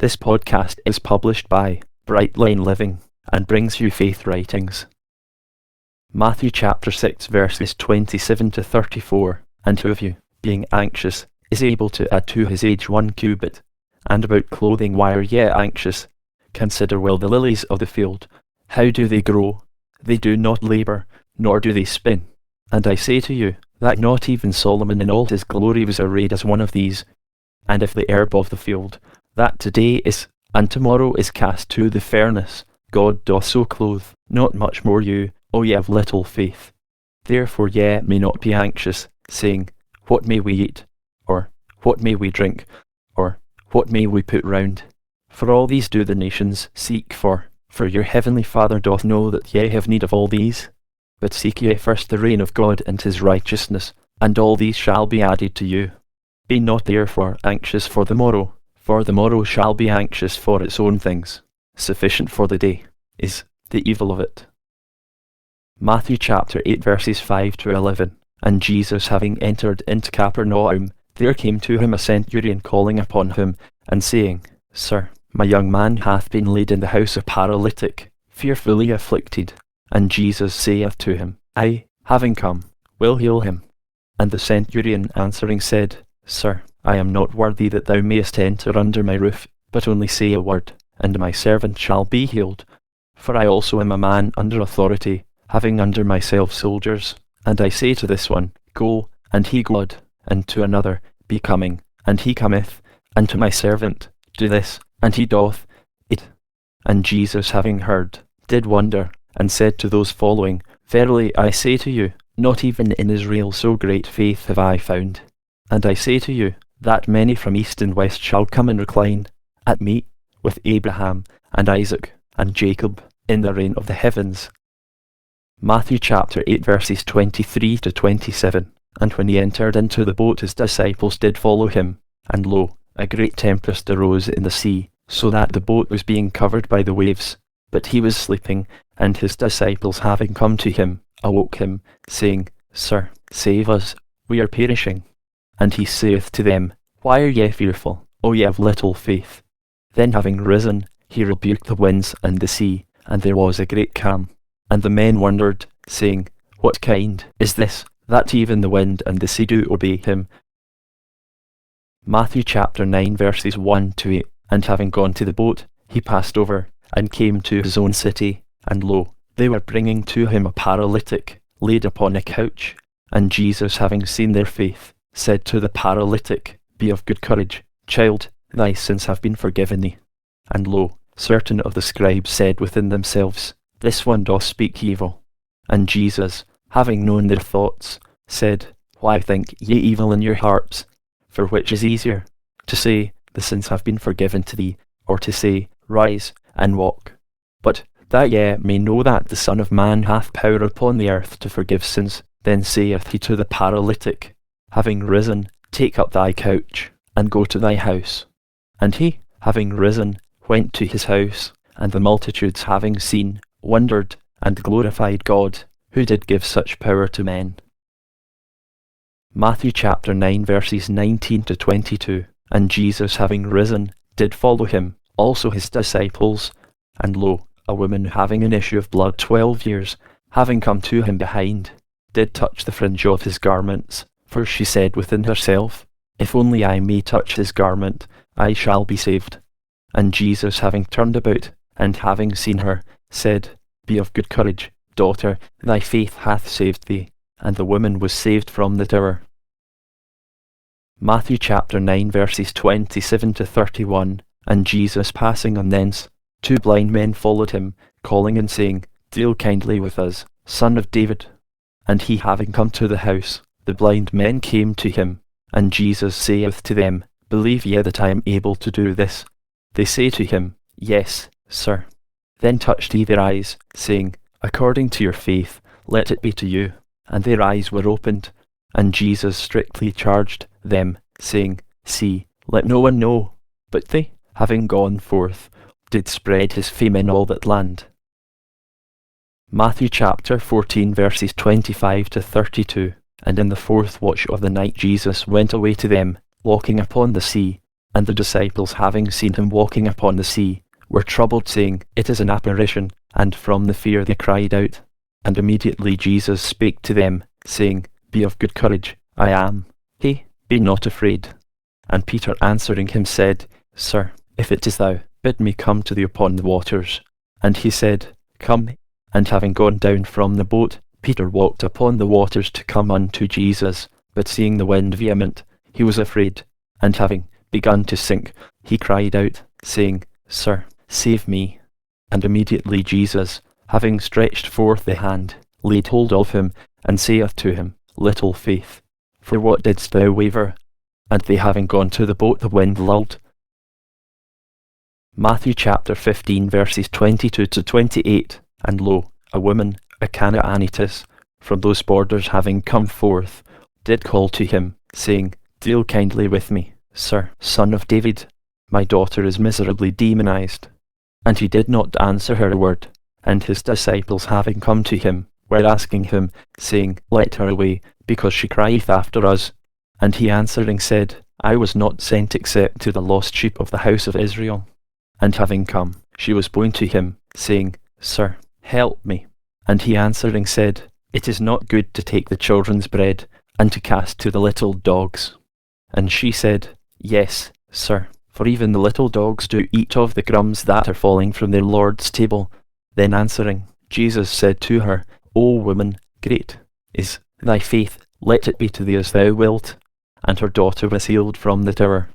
This podcast is published by Brightline Living and brings you faith writings. Matthew chapter 6 verses 27 to 34, and who of you, being anxious, is able to add to his age 1 cubit? And about clothing, why are ye anxious? Consider well the lilies of the field, how do they grow? They do not labour, nor do they spin. And I say to you, that not even Solomon in all his glory was arrayed as one of these. And if the herb of the field, that today is, and tomorrow is cast to the furnace, God doth so clothe, not much more you, O ye of little faith. Therefore ye may not be anxious, saying, What may we eat? Or, what may we drink? Or, what may we put round? For all these do the nations seek for your heavenly Father doth know that ye have need of all these. But seek ye first the reign of God and his righteousness, and all these shall be added to you. Be not therefore anxious for the morrow shall be anxious for its own things. Sufficient for the day is the evil of it. Matthew chapter 8 verses 5 to 11. And Jesus, having entered into Capernaum, there came to him a centurion calling upon him, and saying, Sir, my young man hath been laid in the house a paralytic, fearfully afflicted. And Jesus saith to him, I, having come, will heal him. And the centurion answering said, Sir, I am not worthy that thou mayest enter under my roof, but only say a word, and my servant shall be healed. For I also am a man under authority, having under myself soldiers. And I say to this one, Go, and he goeth, and to another, Be coming, and he cometh, and to my servant, Do this, and he doth it. And Jesus, having heard, did wonder, and said to those following, Verily I say to you, not even in Israel so great faith have I found. And I say to you, that many from east and west shall come and recline at meat with Abraham and Isaac and Jacob in the reign of the heavens. Matthew chapter 8 verses 23 to 27. And when he entered into the boat, his disciples did follow him. And lo, a great tempest arose in the sea, so that the boat was being covered by the waves. But he was sleeping, and his disciples having come to him, awoke him, saying, Sir, save us, we are perishing. And he saith to them, Why are ye fearful, O ye of little faith? Then having risen, he rebuked the winds and the sea, and there was a great calm. And the men wondered, saying, What kind is this, that even the wind and the sea do obey him? Matthew chapter 9 verses 1 to 8. And having gone to the boat, he passed over, and came to his own city. And lo, they were bringing to him a paralytic, laid upon a couch. And Jesus, having seen their faith, said to the paralytic, Be of good courage, child, thy sins have been forgiven thee. And lo, certain of the scribes said within themselves, This one doth speak evil. And Jesus, having known their thoughts, said, Why think ye evil in your hearts? For which is easier, to say, The sins have been forgiven to thee, or to say, Rise and walk? But that ye may know that the Son of Man hath power upon the earth to forgive sins, then saith he to the paralytic, Having risen, take up thy couch, and go to thy house. And he, having risen, went to his house, and the multitudes having seen, wondered, and glorified God, who did give such power to men. Matthew chapter 9 verses 19 to 22. And Jesus, having risen, did follow him, also his disciples. And lo, a woman having an issue of blood 12 years, having come to him behind, did touch the fringe of his garments. For she said within herself, If only I may touch his garment, I shall be saved. And Jesus, having turned about, and having seen her, said, Be of good courage, daughter, thy faith hath saved thee. And the woman was saved from the tower. Matthew chapter 9 verses 27 to 31. And Jesus passing on thence, 2 blind men followed him, calling and saying, Deal kindly with us, Son of David. And he having come to the house, the blind men came to him. And Jesus saith to them, Believe ye that I am able to do this? They say to him, Yes, sir. Then touched he their eyes, saying, According to your faith, let it be to you. And their eyes were opened. And Jesus strictly charged them, saying, See, let no one know. But they, having gone forth, did spread his fame in all that land. Matthew chapter 14 verses 25 to 32. And in the 4th watch of the night Jesus went away to them, walking upon the sea. And the disciples, having seen him walking upon the sea, were troubled, saying, It is an apparition. And from the fear they cried out. And immediately Jesus spake to them, saying, Be of good courage, I am. Be not afraid. And Peter answering him said, Sir, if it is thou, bid me come to thee upon the waters. And he said, Come. And having gone down from the boat, Peter walked upon the waters to come unto Jesus. But seeing the wind vehement, he was afraid, and having begun to sink, he cried out, saying, Sir, save me. And immediately Jesus, having stretched forth the hand, laid hold of him, and saith to him, Little faith, for what didst thou waver? And they having gone to the boat, the wind lulled. Matthew chapter 15 verses 22 to 28. And lo, a woman, a Canaanitess, from those borders having come forth, did call to him, saying, Deal kindly with me, Sir, Son of David. My daughter is miserably demonized. And he did not answer her a word. And his disciples having come to him, were asking him, saying, Let her away, because she crieth after us. And he answering said, I was not sent except to the lost sheep of the house of Israel. And having come, she was borne to him, saying, Sir, help me. And he answering said, It is not good to take the children's bread, and to cast to the little dogs. And she said, Yes, sir, for even the little dogs do eat of the crumbs that are falling from their Lord's table. Then answering, Jesus said to her, O woman, great is thy faith, let it be to thee as thou wilt. And her daughter was healed from the tower.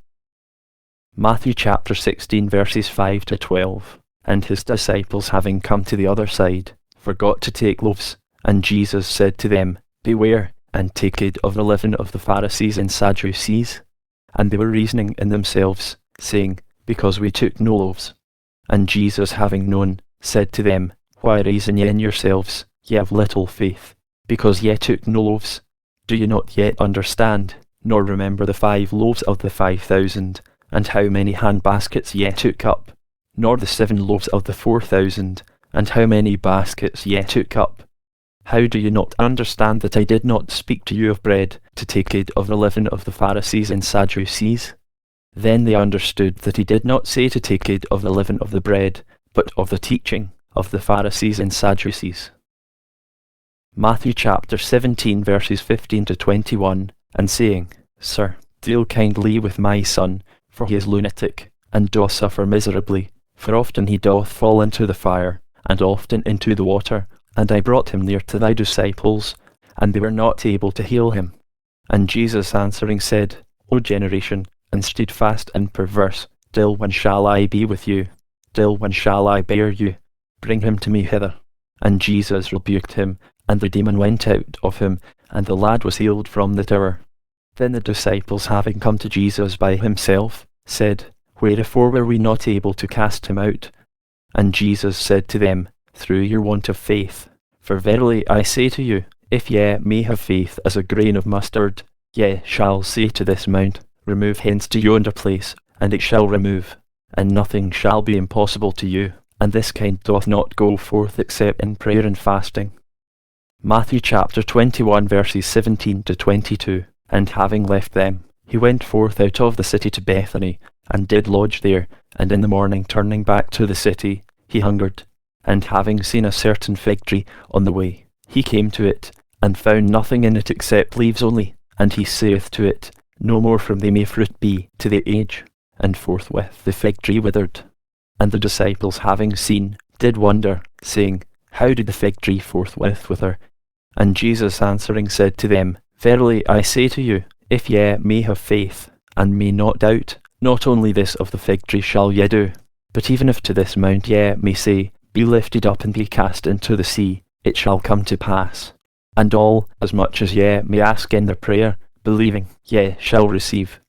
Matthew chapter 16 verses 5 to 12. And his disciples having come to the other side, forgot to take loaves. And Jesus said to them, Beware, and take heed of the leaven of the Pharisees and Sadducees. And they were reasoning in themselves, saying, Because we took no loaves. And Jesus having known, said to them, Why reason ye in yourselves, ye have little faith, because ye took no loaves? Do ye not yet understand, nor remember the 5 loaves of the 5,000, and how many handbaskets ye took up? Nor the 7 loaves of the 4,000, and how many baskets ye took up? How do you not understand that I did not speak to you of bread, to take heed of the leaven of the Pharisees and Sadducees? Then they understood that he did not say to take heed of the leaven of the bread, but of the teaching of the Pharisees and Sadducees. Matthew chapter 17 verses 15 to 21, and saying, Sir, deal kindly with my son, for he is lunatic, and doth suffer miserably, for often he doth fall into the fire, and often into the water. And I brought him near to thy disciples, and they were not able to heal him. And Jesus answering said, O generation, and steadfast and perverse, till when shall I be with you? Till when shall I bear you? Bring him to me hither. And Jesus rebuked him, and the demon went out of him, and the lad was healed from the tower. Then the disciples, having come to Jesus by himself, said, Wherefore were we not able to cast him out? And Jesus said to them, Through your want of faith. For verily I say to you, if ye may have faith as a grain of mustard, ye shall say to this mount, Remove hence to yonder place, and it shall remove, and nothing shall be impossible to you. And this kind doth not go forth except in prayer and fasting. Matthew chapter 21 verses 17 to 22. And having left them, he went forth out of the city to Bethany, and did lodge there. And in the morning turning back to the city, he hungered. And having seen a certain fig tree on the way, he came to it, and found nothing in it except leaves only. And he saith to it, No more from thee may fruit be to the age. And forthwith the fig tree withered. And the disciples having seen, did wonder, saying, How did the fig tree forthwith wither? And Jesus answering said to them, Verily I say to you, if ye may have faith, and may not doubt, not only this of the fig tree shall ye do, but even if to this mount ye may say, Be lifted up and be cast into the sea, it shall come to pass. And all, as much as ye may ask in their prayer, believing, ye shall receive.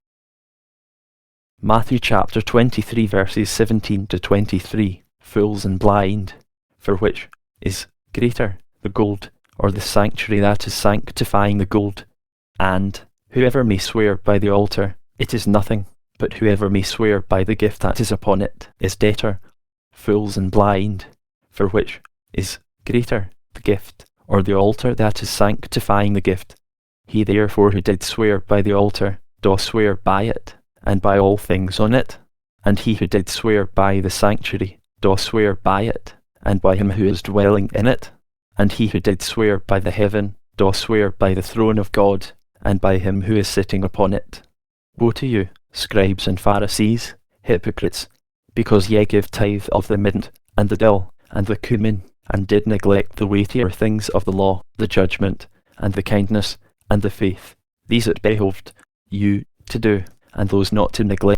Matthew chapter 23 verses 17 to 23. Fools and blind, for which is greater, the gold, or the sanctuary that is sanctifying the gold? And whoever may swear by the altar, it is nothing, but whoever may swear by the gift that is upon it is debtor. Fools and blind, for which is greater, the gift, or the altar that is sanctifying the gift? He therefore who did swear by the altar, doth swear by it, and by all things on it. And he who did swear by the sanctuary doth swear by it, and by him who is dwelling in it. And he who did swear by the heaven doth swear by the throne of God, and by him who is sitting upon it. Woe to you, scribes and Pharisees, hypocrites, because ye give tithe of the mint, and the dill, and the cumin, and did neglect the weightier things of the law, the judgment, and the kindness, and the faith. These it behoved you to do, and those not to neglect.